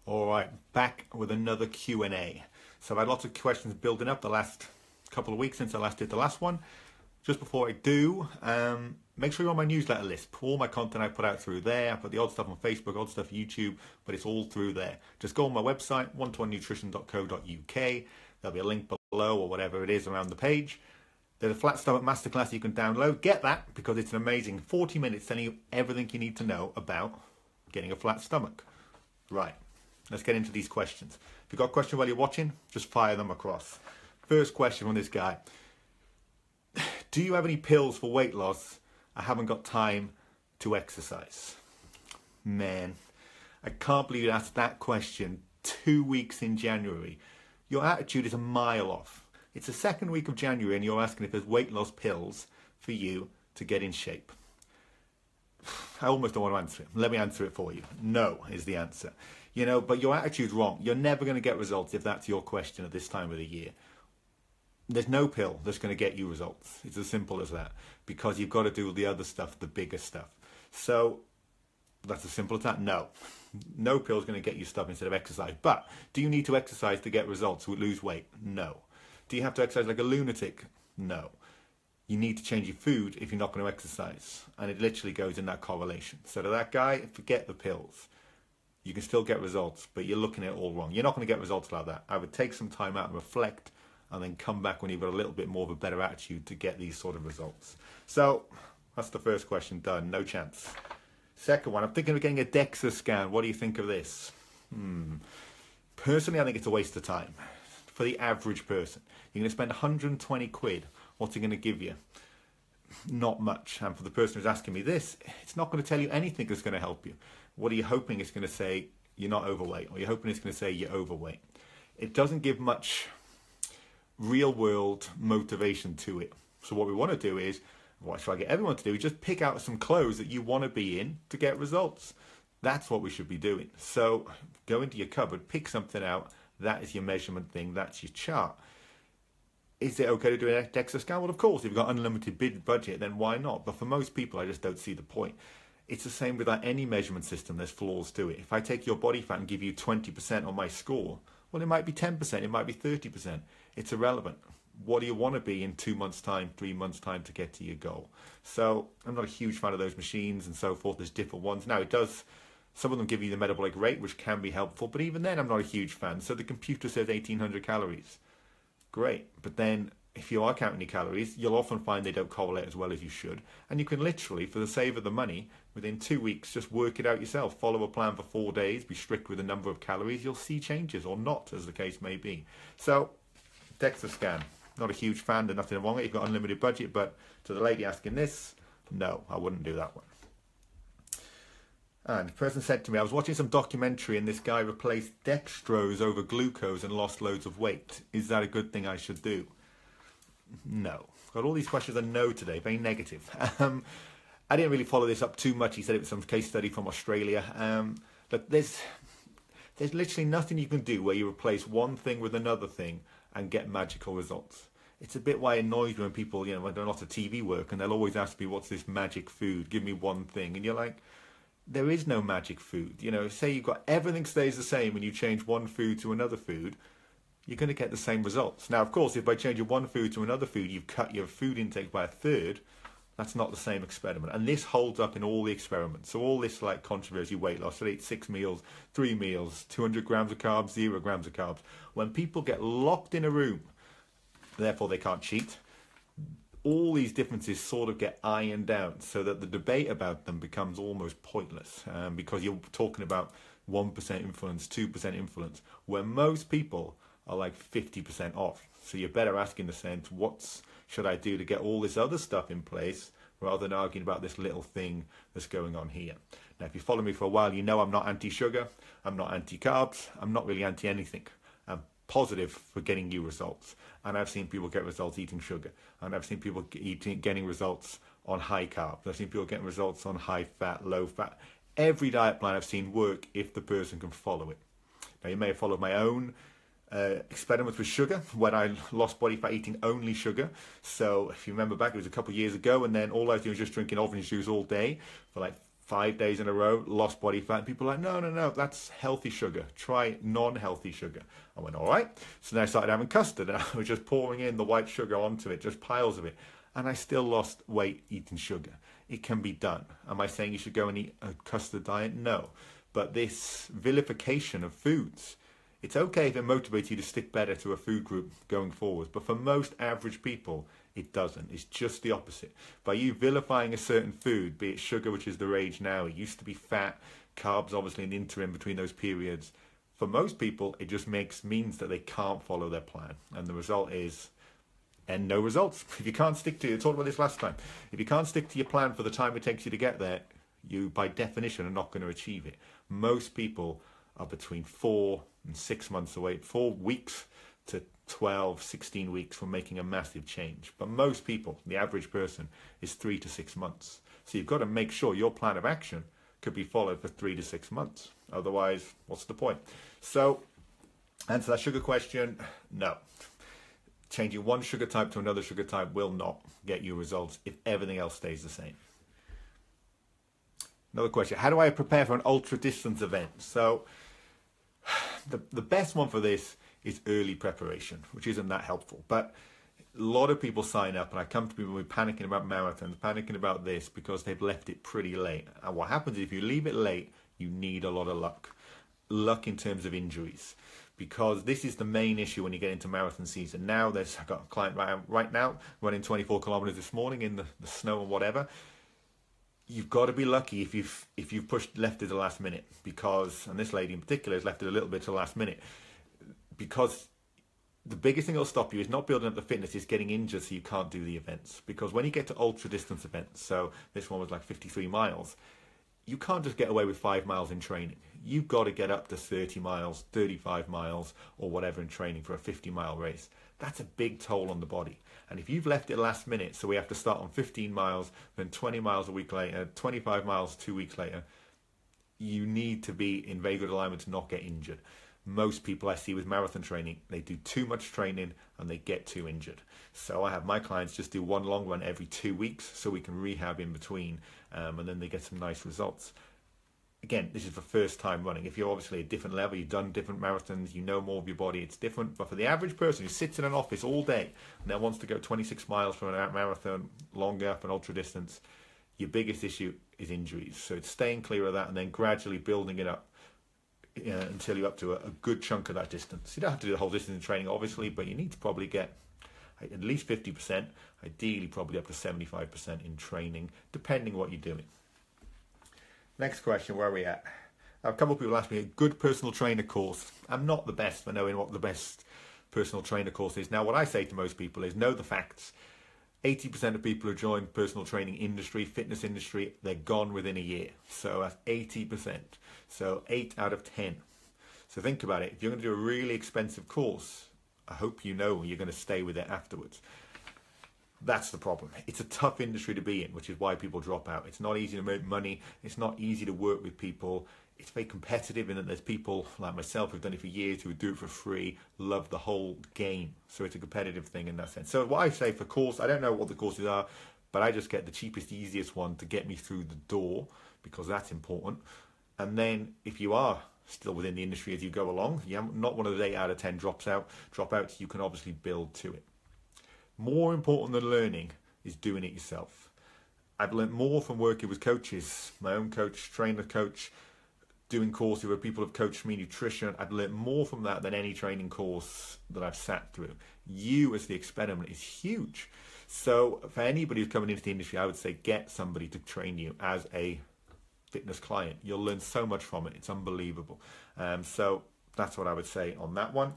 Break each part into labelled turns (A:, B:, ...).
A: All right, back with another Q&A. So I've had lots of questions building up the last couple of weeks since I last did the last one. Just before I do, make sure you're on my newsletter list. All my content I put out through there. I put the odd stuff on Facebook, odd stuff YouTube, but it's all through there. Just go on my website, one-to-one-nutrition.co.uk. There'll be a link below or whatever it is around the page. There's a flat stomach masterclass you can download. Get that because it's an amazing 40 minutes telling you everything you need to know about getting a flat stomach. Right. Let's get into these questions. If you've got a question while you're watching, just fire them across. First question from this guy. Do you have any pills for weight loss? I haven't got time to exercise. Man, I can't believe you asked that question 2 weeks in January. Your attitude is a mile off. It's the second week of January and you're asking if there's weight loss pills for you to get in shape. I almost don't want to answer it. Let me answer it for you. No is the answer. You know, but your attitude's wrong. You're never going to get results if that's your question at this time of the year. There's no pill that's going to get you results. It's as simple as that. Because you've got to do the other stuff, the bigger stuff. So that's as simple as that. No. No pill is going to get you stuff instead of exercise. But do you need to exercise to get results, to lose weight? No. Do you have to exercise like a lunatic? No. You need to change your food if you're not going to exercise. And it literally goes in that correlation. So to that guy, forget the pills. You can still get results, but you're looking at it all wrong. You're not going to get results like that. I would take some time out and reflect and then come back when you've got a little bit more of a better attitude to get these sort of results. So that's the first question done. No chance. Second one, I'm thinking of getting a DEXA scan. What do you think of this? Personally, I think it's a waste of time. For the average person, you're going to spend 120 quid. What's it going to give you? Not much. And for the person who's asking me this, it's not going to tell you anything that's going to help you. What are you hoping it's going to say? You're not overweight, or you're hoping it's going to say you're overweight. It doesn't give much real world motivation to it. So what we want to do is, what should I get everyone to do, is just pick out some clothes that you want to be in to get results. That's what we should be doing. So go into your cupboard, pick something out. That is your measurement thing. That's your chart. Is it okay to do a DEXA scan? Well, of course, if you've got unlimited budget, then why not? But for most people, I just don't see the point. It's the same with any measurement system. There's flaws to it. If I take your body fat and give you 20% on my score, well, it might be 10%, it might be 30%. It's irrelevant. What do you want to be in 2 months' time, 3 months' time to get to your goal? So I'm not a huge fan of those machines and so forth. There's different ones. Now, it does, some of them give you the metabolic rate, which can be helpful, but even then, I'm not a huge fan. So the computer says 1,800 calories. Great, but then if you are counting your calories, you'll often find they don't correlate as well as you should. And you can literally, for the sake of the money, within 2 weeks, just work it out yourself. Follow a plan for 4 days, be strict with the number of calories. You'll see changes, or not, as the case may be. So, DEXA scan. Not a huge fan, there's nothing wrong with it. You've got unlimited budget, but to the lady asking this, no, I wouldn't do that one. And the person said to me, I was watching some documentary and this guy replaced dextrose over glucose and lost loads of weight. Is that a good thing I should do? No. Got all these questions are no today, very negative. I didn't really follow this up too much. He said it was some case study from Australia. But there's literally nothing you can do where you replace one thing with another thing and get magical results. It's a bit why it annoys me when people, you know, I do a lot of TV work and they'll always ask me, what's this magic food? Give me one thing. And you're like, there is no magic food. You know, say you've got everything stays the same and you change one food to another food, you're going to get the same results. Now, of course, if by changing one food to another food, you've cut your food intake by a third, that's not the same experiment. And this holds up in all the experiments. So all this like controversy weight loss, so they eat 6 meals, 3 meals, 200 grams of carbs, 0 grams of carbs. When people get locked in a room, therefore they can't cheat, all these differences sort of get ironed out so that the debate about them becomes almost pointless because you're talking about 1% influence, 2% influence, where most people are like 50% off. So you're better asking the sense, what should I do to get all this other stuff in place rather than arguing about this little thing that's going on here. Now, if you follow me for a while, you know I'm not anti-sugar, I'm not anti-carbs, I'm not really anti-anything. I'm positive for getting you results. And I've seen people get results eating sugar. And I've seen people getting results on high carbs. I've seen people getting results on high fat, low fat. Every diet plan I've seen work if the person can follow it. Now, you may have followed my own experiments with sugar when I lost body fat eating only sugar. So if you remember back, it was a couple of years ago, and then all I was doing was just drinking orange juice all day for like 5 days in a row, lost body fat. And people are like, no, no, no, that's healthy sugar. Try non-healthy sugar. I went, all right. So then I started having custard, and I was just pouring in the white sugar onto it, just piles of it. And I still lost weight eating sugar. It can be done. Am I saying you should go and eat a custard diet? No. But this vilification of foods, it's okay if it motivates you to stick better to a food group going forward. But for most average people, it doesn't. It's just the opposite. By you vilifying a certain food, be it sugar, which is the rage now, it used to be fat, carbs obviously in the interim between those periods. For most people, it just means that they can't follow their plan. And the result is, and no results. If you can't stick to, I talked about this last time, if you can't stick to your plan for the time it takes you to get there, you by definition are not going to achieve it. Most people are between 4 and 6 months away, 4 weeks to 12, 16 weeks from making a massive change. But most people, the average person, is 3 to 6 months. So you've got to make sure your plan of action could be followed for 3 to 6 months. Otherwise, what's the point? So, answer that sugar question, no. Changing one sugar type to another sugar type will not get you results if everything else stays the same. Another question, how do I prepare for an ultra distance event? So, the best one for this is early preparation, which isn't that helpful. But a lot of people sign up, and I come to people who are panicking about marathons, panicking about this because they've left it pretty late. And what happens is if you leave it late, you need a lot of luck. Luck in terms of injuries. Because this is the main issue when you get into marathon season. Now, I've got a client right now running 24 kilometers this morning in the snow and whatever. You've got to be lucky if you've left it to the last minute, because, and this lady in particular has left it a little bit to the last minute, because the biggest thing that'll stop you is not building up the fitness, is getting injured so you can't do the events. Because when you get to ultra distance events, so this one was like 53 miles, you can't just get away with 5 miles in training. You've got to get up to 30 miles, 35 miles, or whatever in training for a 50-mile race. That's a big toll on the body. And if you've left it last minute, so we have to start on 15 miles, then 20 miles a week later, 25 miles 2 weeks later, you need to be in very good alignment to not get injured. Most people I see with marathon training, they do too much training and they get too injured. So I have my clients just do one long run every 2 weeks so we can rehab in between, and then they get some nice results. Again, this is for first time running. If you're obviously a different level, you've done different marathons, you know more of your body, it's different. But for the average person who sits in an office all day and then wants to go 26 miles for a marathon, longer for an ultra distance, your biggest issue is injuries. So it's staying clear of that and then gradually building it up until you're up to a good chunk of that distance. You don't have to do the whole distance in training, obviously, but you need to probably get at least 50%, ideally probably up to 75% in training, depending what you're doing. Next question, where are we at? A couple of people asked me, a good personal trainer course. I'm not the best for knowing what the best personal trainer course is. Now, what I say to most people is know the facts. 80% of people who join personal training industry, fitness industry, they're gone within a year. So that's 80%. So 8 out of 10. So think about it. If you're going to do a really expensive course, I hope you know you're going to stay with it afterwards. That's the problem. It's a tough industry to be in, which is why people drop out. It's not easy to make money. It's not easy to work with people. It's very competitive in that there's people like myself who've done it for years who would do it for free, love the whole game. So it's a competitive thing in that sense. So what I say for course, I don't know what the courses are, but I just get the cheapest, easiest one to get me through the door, because that's important. And then if you are still within the industry as you go along, you're not one of the 8 out of 10 dropouts, you can obviously build to it. More important than learning is doing it yourself. I've learned more from working with coaches, my own coach, trainer coach, doing courses where people have coached me, nutrition. I've learned more from that than any training course that I've sat through. You as the experiment is huge. So for anybody who's coming into the industry, I would say get somebody to train you as a fitness client. You'll learn so much from it. It's unbelievable. So that's what I would say on that one.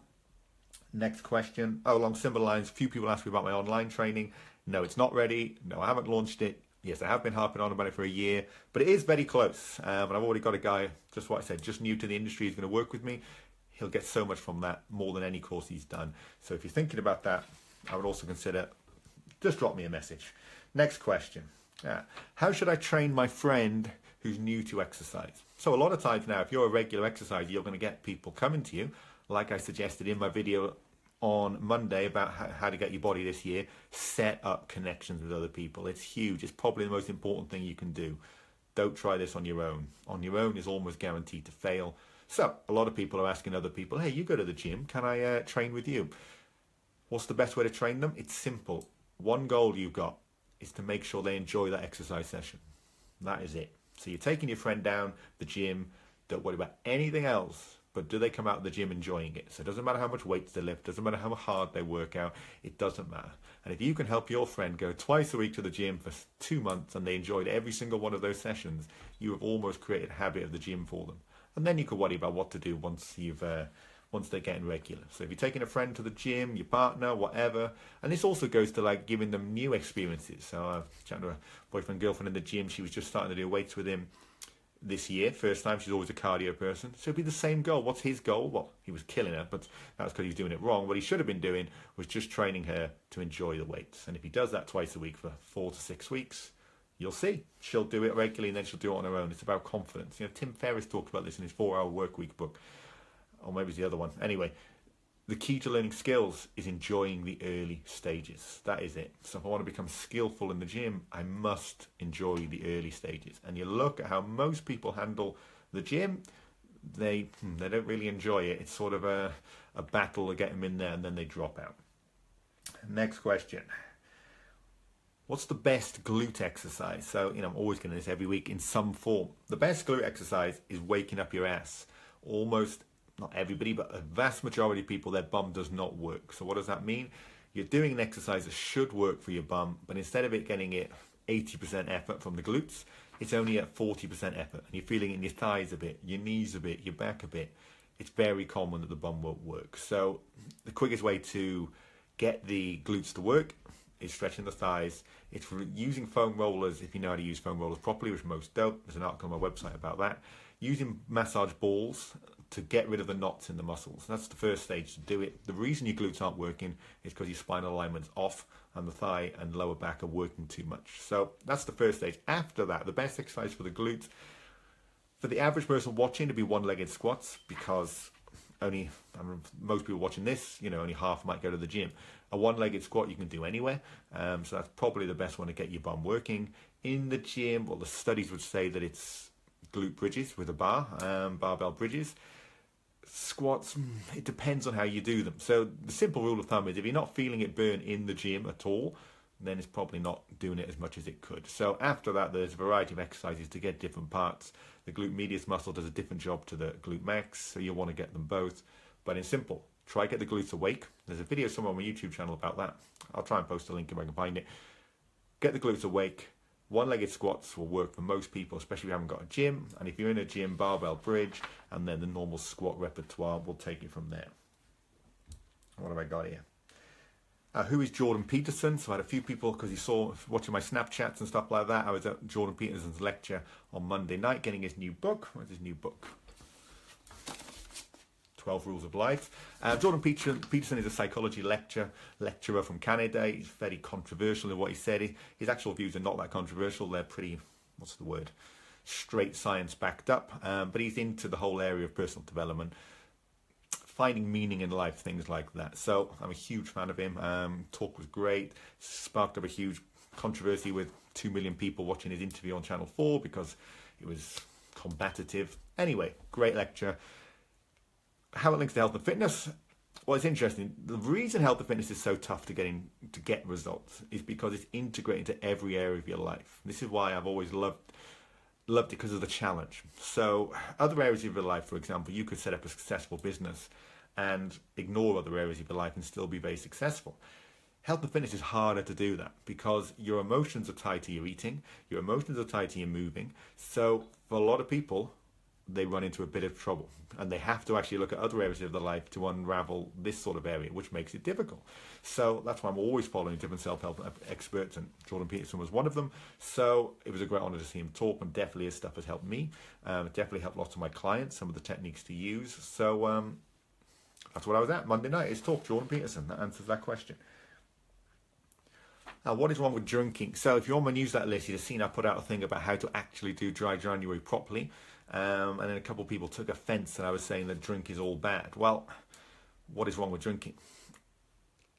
A: Next question. Oh, along similar lines, a few people ask me about my online training. No, it's not ready. No, I haven't launched it. Yes, I have been harping on about it for a year, but it is very close. And I've already got a guy, just what I said, just new to the industry, he's going to work with me. He'll get so much from that, more than any course he's done. So if you're thinking about that, I would also consider, just drop me a message. Next question. How should I train my friend who's new to exercise? So a lot of times now, if you're a regular exerciser, you're going to get people coming to you, like I suggested in my video on Monday about how to get your body this year. Set up connections with other people. It's huge. It's probably the most important thing you can do. Don't try this on your own. On your own is almost guaranteed to fail. So a lot of people are asking other people, hey, you go to the gym, can I train with you? What's the best way to train them? It's simple. One goal you've got is to make sure they enjoy that exercise session. That is it. So you're taking your friend down the gym, don't worry about anything else, but do they come out of the gym enjoying it? So it doesn't matter how much weights they lift, doesn't matter how hard they work out, it doesn't matter. And if you can help your friend go twice a week to the gym for 2 months and they enjoyed every single one of those sessions, you have almost created a habit of the gym for them. And then you can worry about what to do once they're getting regular. So if you're taking a friend to the gym, your partner, whatever, and this also goes to like giving them new experiences. So I was chatting to a boyfriend, girlfriend in the gym. She was just starting to do weights with him this year. First time. She's always a cardio person. So it'd be the same goal. What's his goal? Well, he was killing her, but that's because he was doing it wrong. What he should have been doing was just training her to enjoy the weights. And if he does that twice a week for 4 to 6 weeks, you'll see. She'll do it regularly and then she'll do it on her own. It's about confidence. You know, Tim Ferriss talked about this in his 4-Hour Workweek book. Or maybe it's the other one. Anyway, the key to learning skills is enjoying the early stages. That is it. So if I want to become skillful in the gym, I must enjoy the early stages. And you look at how most people handle the gym, they don't really enjoy it. It's sort of a battle to get them in there and then they drop out. Next question. What's the best glute exercise? So, I'm always getting this every week in some form. The best glute exercise is waking up your ass. Almost, not everybody, but a vast majority of people, their bum does not work. So what does that mean? You're doing an exercise that should work for your bum, but instead of it getting it 80% effort from the glutes, it's only at 40% effort. And you're feeling it in your thighs a bit, your knees a bit, your back a bit. It's very common that the bum won't work. So the quickest way to get the glutes to work is stretching the thighs. It's using foam rollers if you know how to use foam rollers properly, which most don't. There's an article on my website about that. Using massage balls to get rid of the knots in the muscles. That's the first stage to do it. The reason your glutes aren't working is because your spinal alignment's off and the thigh and lower back are working too much. So that's the first stage. After that, the best exercise for the glutes, for the average person watching, to be one-legged squats, because most people watching this, only half might go to the gym. A one-legged squat you can do anywhere, so that's probably the best one to get your bum working. In the gym, well, the studies would say that it's glute bridges with a barbell bridges. Squats, it depends on how you do them. So the simple rule of thumb is if you're not feeling it burn in the gym at all, then it's probably not doing it as much as it could. So after that, there's a variety of exercises to get different parts. The glute medius muscle does a different job to the glute max, so you'll want to get them both. But in simple, try get the glutes awake. There's a video somewhere on my YouTube channel about that. I'll try and post a link if I can find it. Get the glutes awake. One-legged squats will work for most people, especially if you haven't got a gym. And if you're in a gym, barbell bridge, and then the normal squat repertoire will take it from there. What have I got here? Who is Jordan Peterson? So I had a few people, because you saw watching my Snapchats and stuff like that. I was at Jordan Peterson's lecture on Monday night getting his new book. Where's his new book? 12 Rules of Life. Jordan Peterson is a psychology lecturer from Canada. He's very controversial in what he said. His actual views are not that controversial. They're pretty, straight science backed up. But he's into the whole area of personal development, finding meaning in life, things like that. So I'm a huge fan of him. Talk was great. Sparked up a huge controversy with 2 million people watching his interview on Channel 4 because it was combative. Anyway, great lecture. How it links to health and fitness. Well, it's interesting. The reason health and fitness is so tough to get results is because it's integrated into every area of your life. This is why I've always loved it, because of the challenge. So other areas of your life, for example, you could set up a successful business and ignore other areas of your life and still be very successful. Health and fitness is harder to do that because your emotions are tied to your eating, your emotions are tied to your moving. So for a lot of people, they run into a bit of trouble and they have to actually look at other areas of their life to unravel this sort of area, which makes it difficult. So that's why I'm always following different self-help experts, and Jordan Peterson was one of them. So it was a great honor to see him talk, and definitely his stuff has helped me. It definitely helped lots of my clients, some of the techniques to use. So that's what I was at Monday night. His talk, Jordan Peterson. That answers that question. Now, what is wrong with drinking? So if you're on my newsletter list, you've seen I put out a thing about how to actually do dry January properly. And then a couple of people took offense that I was saying that drink is all bad. Well, what is wrong with drinking?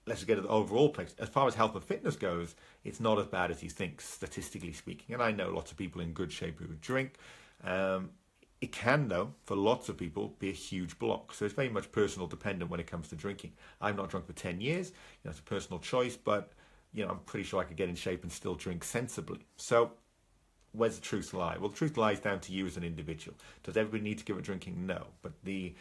A: let's get to the overall place. As far as health and fitness goes, it's not as bad as you think, statistically speaking. And I know lots of people in good shape who drink. It can, though, for lots of people, be a huge block. So it's very much personal dependent when it comes to drinking. I've not drunk for 10 years. It's a personal choice, but I'm pretty sure I could get in shape and still drink sensibly. So where's the truth lie? Well, the truth lies down to you as an individual. Does everybody need to give up drinking? No. But the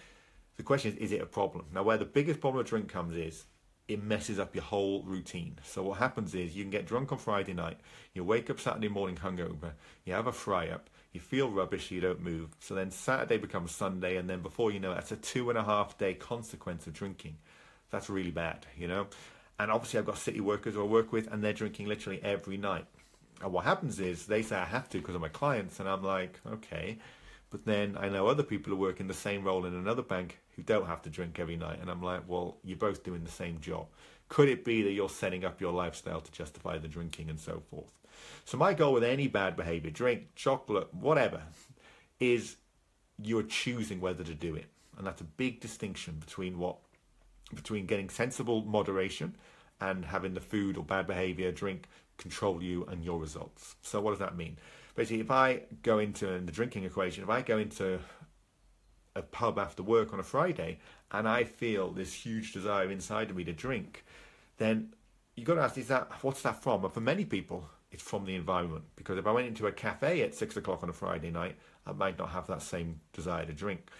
A: question is it a problem? Now, where the biggest problem with drink comes is it messes up your whole routine. So what happens is you can get drunk on Friday night, you wake up Saturday morning hungover, you have a fry-up, you feel rubbish, you don't move. So then Saturday becomes Sunday, and then before you know it, that's a 2.5 day consequence of drinking. That's really bad, And obviously I've got city workers who I work with, and they're drinking literally every night. And what happens is they say I have to because of my clients, and I'm like, okay. But then I know other people who work in the same role in another bank who don't have to drink every night. And I'm like, well, you're both doing the same job. Could it be that you're setting up your lifestyle to justify the drinking and so forth? So my goal with any bad behavior, drink, chocolate, whatever, is you're choosing whether to do it. And that's a big distinction between getting sensible moderation and having the food or bad behavior, drink, control you and your results. So what does that mean? Basically, if I go into the drinking equation, if I go into a pub after work on a Friday and I feel this huge desire inside of me to drink, then you've got to ask, what's that from? And for many people, it's from the environment. Because if I went into a cafe at 6 o'clock on a Friday night, I might not have that same desire to drink.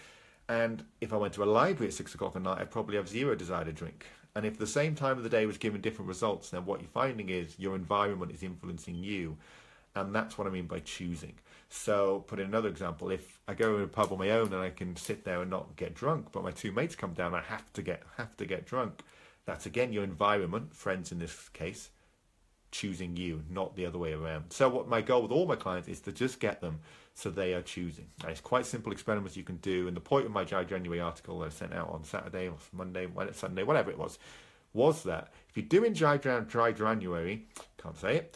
A: And if I went to a library at 6 o'clock at night, I'd probably have zero desire to drink. And if the same time of the day was giving different results, then what you're finding is your environment is influencing you. And that's what I mean by choosing. So put in another example, if I go to a pub on my own and I can sit there and not get drunk, but my two mates come down, I have to get drunk. That's again your environment, friends in this case, choosing you, not the other way around. So what my goal with all my clients is to just get them so they are choosing. Now, it's quite simple experiments you can do. And the point of my Dry January article that I sent out on Saturday or Monday, Sunday, whatever it was that if you're doing Dry January, can't say it,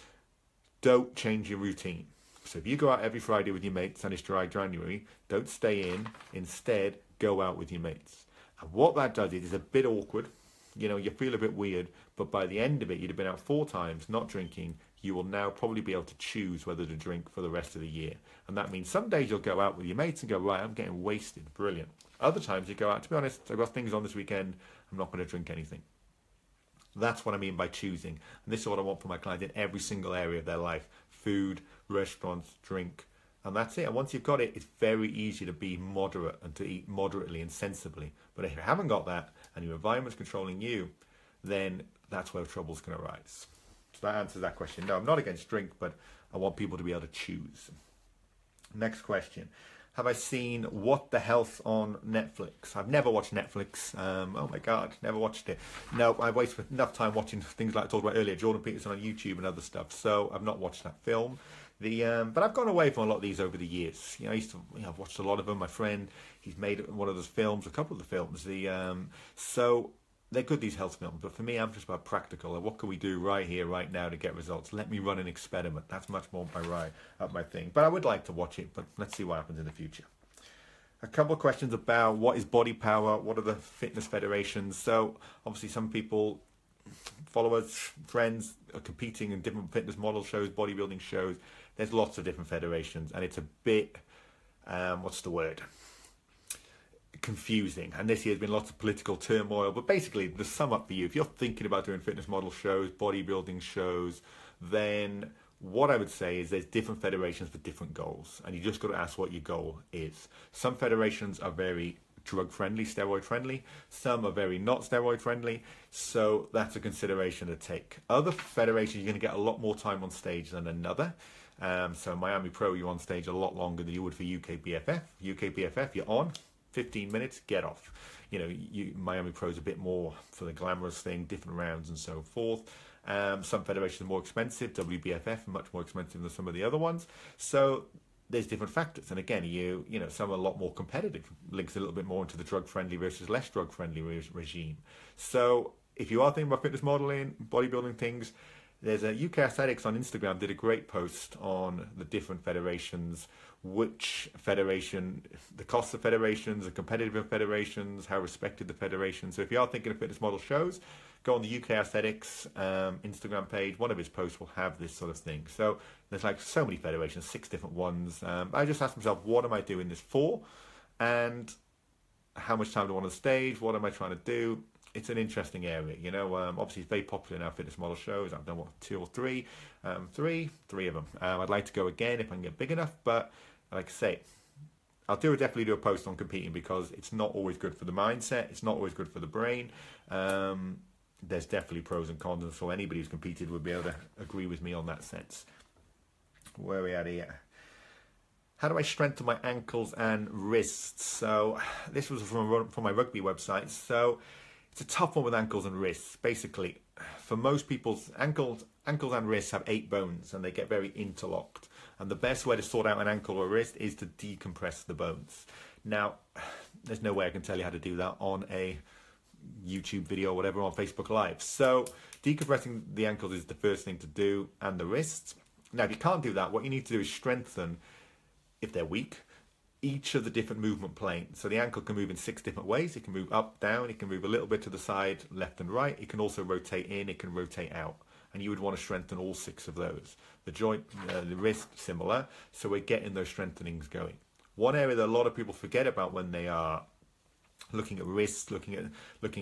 A: don't change your routine. So if you go out every Friday with your mates and it's Dry January, don't stay in. Instead, go out with your mates. And what that does is it's a bit awkward. You feel a bit weird, but by the end of it, you'd have been out 4 times, not drinking. You will now probably be able to choose whether to drink for the rest of the year. And that means some days you'll go out with your mates and go, right, I'm getting wasted. Brilliant. Other times you go out, to be honest, I've got things on this weekend. I'm not going to drink anything. That's what I mean by choosing. And this is what I want for my clients in every single area of their life. Food, restaurants, drink. And that's it. And once you've got it, it's very easy to be moderate and to eat moderately and sensibly. But if you haven't got that and your environment's controlling you, then that's where trouble's going to arise. So that answers that question. No, I'm not against drink, but I want people to be able to choose. Next question. Have I seen What the Health on Netflix? I've never watched Netflix. Oh my God, never watched it. No, I've wasted enough time watching things like I talked about earlier, Jordan Peterson on YouTube and other stuff. So I've not watched that film. But I've gone away from a lot of these over the years. I've watched a lot of them. My friend, he's made one of those films, a couple of the films. So they're good, these health films. But for me, I'm just about practical. Like, what can we do right here, right now to get results? Let me run an experiment. That's much more my thing. But I would like to watch it. But let's see what happens in the future. A couple of questions about what is body power? What are the fitness federations? So obviously some people, followers, friends are competing in different fitness model shows, bodybuilding shows. There's lots of different federations, and it's a bit, confusing. And this year has been lots of political turmoil, but basically the sum up for you, if you're thinking about doing fitness model shows, bodybuilding shows, then what I would say is there's different federations for different goals, and you just got to ask what your goal is. Some federations are very drug friendly, steroid friendly. Some are very not steroid friendly. So that's a consideration to take. Other federations, you're going to get a lot more time on stage than another. So Miami Pro, you're on stage a lot longer than you would for UKBFF. UKBFF, you're on 15 minutes, get off. Miami Pro is a bit more for the glamorous thing, different rounds and so forth. Some federations are more expensive. WBFF, much more expensive than some of the other ones. So there's different factors, and again, some are a lot more competitive, links a little bit more into the drug-friendly versus less drug-friendly regime. So if you are thinking about fitness modeling, bodybuilding things, There's a UK Athletics on Instagram did a great post on the different federations, which federation, the cost of federations, the competitive federations, how respected the federations. So if you are thinking of fitness model shows, go on the UK Athletics Instagram page. One of his posts will have this sort of thing. So there's like so many federations, 6 different ones. I just asked myself, what am I doing this for? And how much time do I want on stage? What am I trying to do? It's an interesting area, you know. Obviously, it's very popular now, fitness model shows. I've done, what, 2 or 3? Three of them. I'd like to go again if I can get big enough, but like I say, I'll definitely do a post on competing, because it's not always good for the mindset. It's not always good for the brain. There's definitely pros and cons, and so anybody who's competed would be able to agree with me on that sense. Where are we at here? How do I strengthen my ankles and wrists? So this was from my rugby website. So it's a tough one with ankles and wrists. Basically, for most people's ankles and wrists have 8 bones, and they get very interlocked. And the best way to sort out an ankle or wrist is to decompress the bones. Now, there's no way I can tell you how to do that on a YouTube video or whatever on Facebook Live. So decompressing the ankles is the first thing to do, and the wrists. Now, if you can't do that, what you need to do is strengthen, if they're weak, each of the different movement planes. So the ankle can move in 6 different ways. It can move up, down, it can move a little bit to the side, left and right. It can also rotate in, it can rotate out. And you would want to strengthen all 6 of those. The joint, the wrist, similar. So we're getting those strengthenings going. One area that a lot of people forget about when they are looking at wrists, looking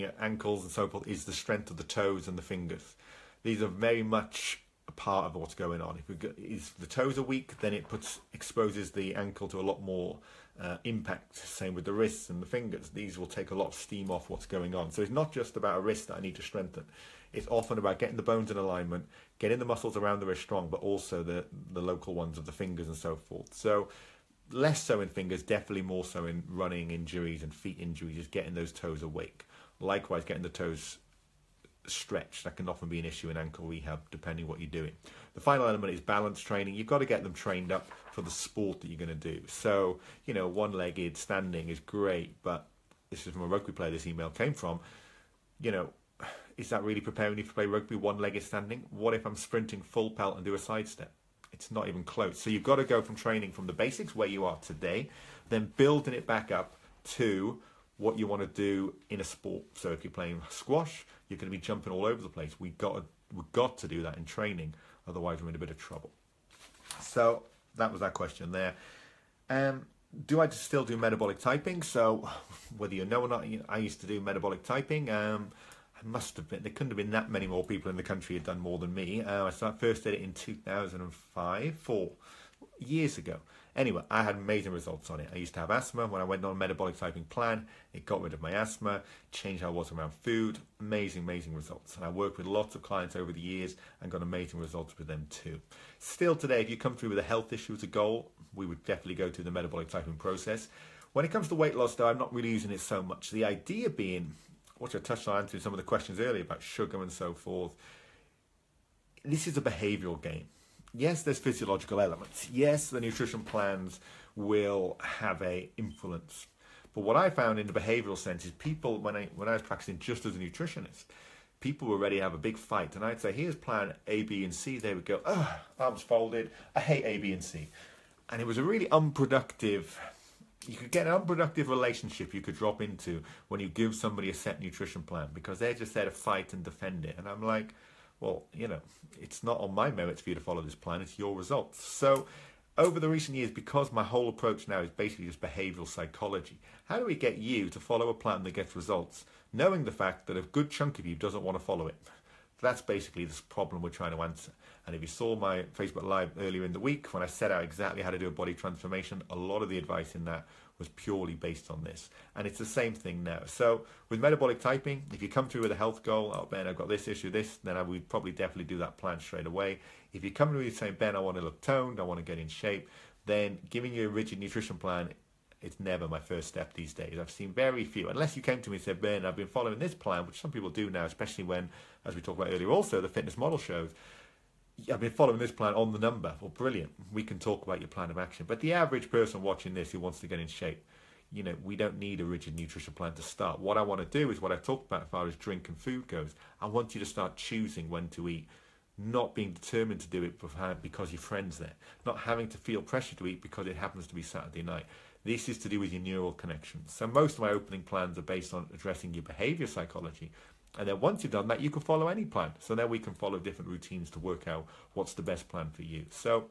A: at ankles and so forth, is the strength of the toes and the fingers. These are very much a part of what's going on. If the toes are weak, then it exposes the ankle to a lot more impact. Same with the wrists and the fingers. These will take a lot of steam off what's going on. So it's not just about a wrist that I need to strengthen. It's often about getting the bones in alignment, getting the muscles around the wrist strong, but also the local ones of the fingers and so forth. So less so in fingers, definitely more so in running injuries and feet injuries, is getting those toes awake. Likewise, getting the toes stretched. That can often be an issue in ankle rehab, depending what you're doing. The final element is balance training. You've got to get them trained up for the sport that you're going to do. So, you know, one-legged standing is great, but this is from a rugby player this email came from. You know, is that really preparing you to play rugby, one-legged standing? What if I'm sprinting full pelt and do a sidestep? It's not even close. So you've got to go from training from the basics where you are today, then building it back up to what you want to do in a sport. So if you're playing squash, you're going to be jumping all over the place. We've got to do that in training, otherwise we're in a bit of trouble. So that was that question there. Do I still do metabolic typing? So whether you know or not, I used to do metabolic typing. I must have been, there couldn't have been that many more people in the country who had done more than me. I first did it in 2005, 4 years ago. Anyway, I had amazing results on it. I used to have asthma. When I went on a metabolic typing plan, it got rid of my asthma, changed how I was around food. Amazing, amazing results. And I worked with lots of clients over the years and got amazing results with them too. Still today, if you come through with a health issue as a goal, we would definitely go through the metabolic typing process. When it comes to weight loss, though, I'm not really using it so much. The idea being, which I touched on answering some of the questions earlier about sugar and so forth, this is a behavioural game. Yes, there's physiological elements. Yes, the nutrition plans will have an influence. But what I found in the behavioural sense is people, when I was practicing just as a nutritionist, people were ready to have a big fight. And I'd say, here's plan A, B, and C. They would go, oh, arms folded. I hate A, B, and C. And it was a really unproductive, you could get an unproductive relationship you could drop into when you give somebody a set nutrition plan, because they're just there to fight and defend it. And I'm like, well, you know, it's not on my merits for you to follow this plan, it's your results. So over the recent years, because my whole approach now is basically just behavioral psychology, how do we get you to follow a plan that gets results, knowing the fact that a good chunk of you doesn't want to follow it? That's basically this problem we're trying to answer. And if you saw my Facebook Live earlier in the week, when I set out exactly how to do a body transformation, a lot of the advice in that was purely based on this. And it's the same thing now. So with metabolic typing, if you come through with a health goal, oh, Ben, I've got this issue, this, then I would probably definitely do that plan straight away. If you come through saying, Ben, I want to look toned, I want to get in shape, then giving you a rigid nutrition plan, it's never my first step these days. I've seen very few, unless you came to me and said, Ben, I've been following this plan, which some people do now, especially when, as we talked about earlier also, the fitness model shows, I've been following this plan on the number. Well, brilliant. We can talk about your plan of action. But the average person watching this who wants to get in shape, you know, we don't need a rigid nutrition plan to start. What I want to do is what I talked about as far as drink and food goes. I want you to start choosing when to eat not being determined to do it because your friend's there, not having to feel pressure to eat because it happens to be Saturday night. This is to do with your neural connections. So most of my opening plans are based on addressing your behavior psychology. And then once you've done that, you can follow any plan. So then we can follow different routines to work out what's the best plan for you. So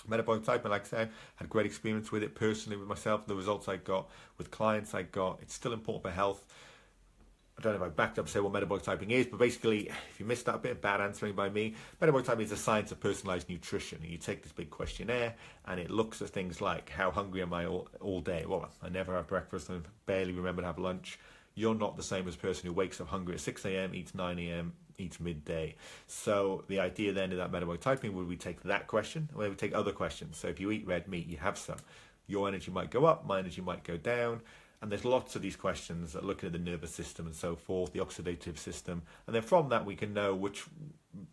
A: metabolic typing, like I said, had great experience with it personally with myself. The results I got with clients I got, it's still important for health. I don't know if I backed up to say what metabolic typing is, but basically, if you missed that bit, bad answering by me, metabolic typing is the science of personalized nutrition. And you take this big questionnaire, and it looks at things like, how hungry am I all day? Well, I never have breakfast and barely remember to have lunch. You're not the same as a person who wakes up hungry at 6 a.m., eats 9 a.m., eats midday. So the idea then of that metabolic typing would we take that question, or we take other questions. So if you eat red meat, you have some. Your energy might go up, my energy might go down. And there's lots of these questions that looking at the nervous system and so forth, the oxidative system. And then from that, we can know which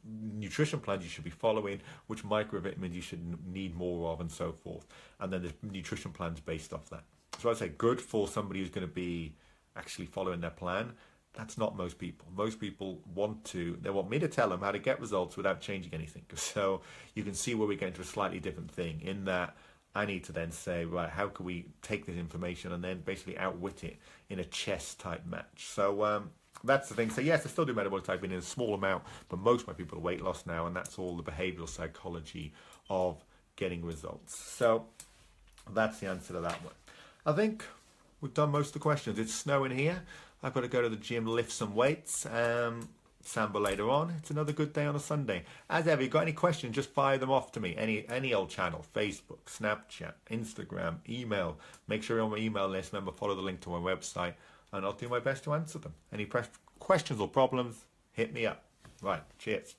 A: nutrition plans you should be following, which microvitamins you should need more of, and so forth. And then there's nutrition plans based off that. So I'd say good for somebody who's going to be actually following their plan. That's not most people. Most people they want me to tell them how to get results without changing anything. So you can see where we get into a slightly different thing in that I need to then say, right, how can we take this information and then basically outwit it in a chess type match? So that's the thing. So yes, I still do metabolic typing in a small amount, but most of my people are weight loss now, and that's all the behavioral psychology of getting results. So that's the answer to that one. I think we've done most of the questions. It's snowing here. I've got to go to the gym, lift some weights. Samba later on. It's another good day on a Sunday. As ever, you got any questions, just fire them off to me. Any old channel, Facebook, Snapchat, Instagram, email. Make sure you're on my email list. Remember, follow the link to my website, and I'll do my best to answer them. Any questions or problems, hit me up. Right, cheers.